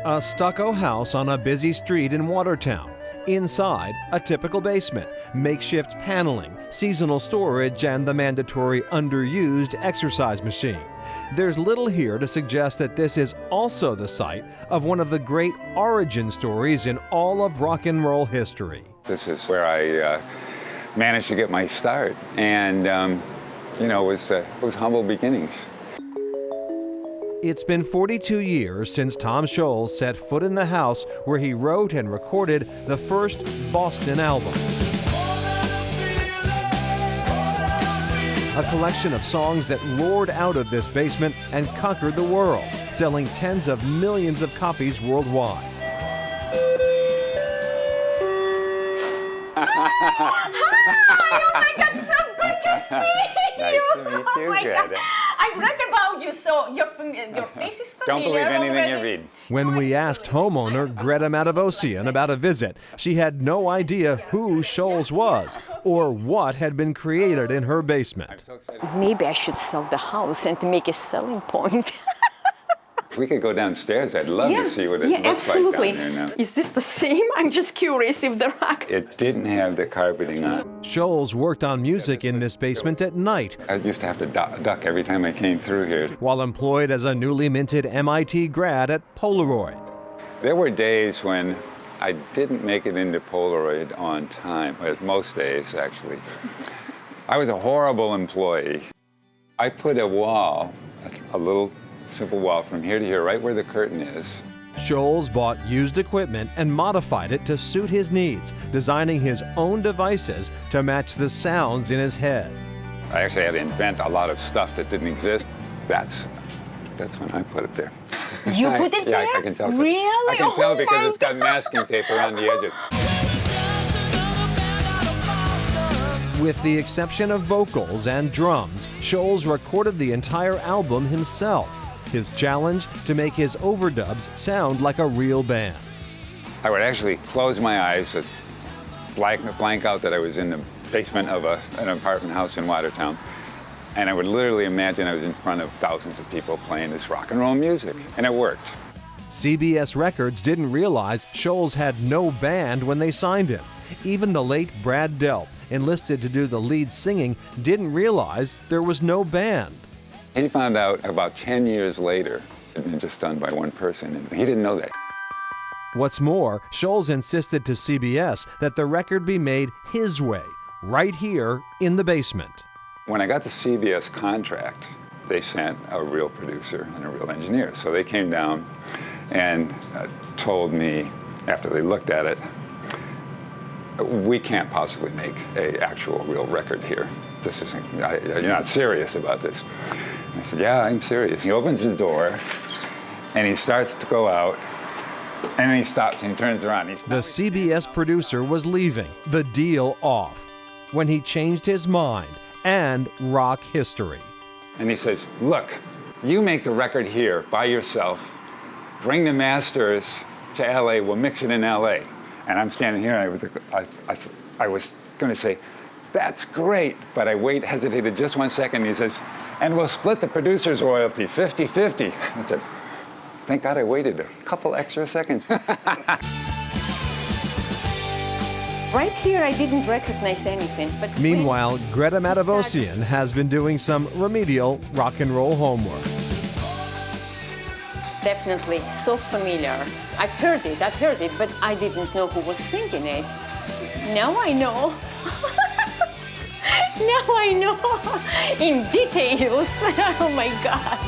A stucco house on a busy street in Watertown. Inside, a typical basement, makeshift paneling, seasonal storage, and the mandatory underused exercise machine. There's little here to suggest that this is also the site of one of the great origin stories in all of rock and roll history. This is where I managed to get my start, and it was humble beginnings. It's been 42 years since Tom Scholz set foot in the house where he wrote and recorded the first Boston album. A collection of songs that roared out of this basement and conquered the world, selling tens of millions of copies worldwide. Hi! Oh my God, so good to see Nice you! to meet you, Oh my God. Greta. I read about you, so your face is familiar. Don't believe anything already. you read. When we asked homeowner Greta Matavosian about a visit, she had no idea who Scholz was or what had been created in her basement. Maybe I should sell the house and make a selling point. If we could go downstairs, I'd love to see what it looks absolutely. like down there now. Is this the same? I'm just curious if the rack. It didn't have the carpeting on. Scholz worked on music in this basement at night, I used to have to duck every time I came through here. while employed as a newly minted MIT grad at Polaroid. There were days when I didn't make it into Polaroid on time, but most days, actually. I was a horrible employee. I put a wall, a little simple wall from here to here, right where the curtain is. Scholz bought used equipment and modified it to suit his needs, designing his own devices to match the sounds in his head. I actually had to invent a lot of stuff that didn't exist. That's when I put it there. You put it there? Yeah, I can tell. Really? I can tell Oh because my it's got masking tape around the edges. With the exception of vocals and drums, Scholz recorded the entire album himself. His challenge, to make his overdubs sound like a real band. I would actually close my eyes, blank out that I was in the basement of an apartment house in Watertown, and I would literally imagine I was in front of thousands of people playing this rock and roll music, and it worked. CBS Records didn't realize Scholz had no band when they signed him. Even the late Brad Delp, enlisted to do the lead singing, didn't realize there was no band. He found out about 10 years later. It had been just done by one person, and he didn't know that. What's more, Scholz insisted to CBS that the record be made his way, right here in the basement. When I got the CBS contract, they sent a real producer and a real engineer. So they came down and told me, after they looked at it, we can't possibly make an actual real record here. This isn't, you're not serious about this. I said, yeah, I'm serious. He opens the door and he starts to go out, and then he stops and he turns around. The CBS producer was leaving, the deal off, when he changed his mind and rock history. And he says, look, you make the record here by yourself, bring the masters to LA, we'll mix it in LA. And I'm standing here, and I was going to say, that's great, but I hesitated just 1 second. He says, and we'll split the producer's royalty, 50-50. I said, thank God I waited a couple extra seconds. Right here, I didn't recognize anything. But Meanwhile, Greta Matavosian has been doing some remedial rock and roll homework. Definitely so familiar. I've heard it, but I didn't know who was singing it. Now I know. Now I know in details. Oh my God.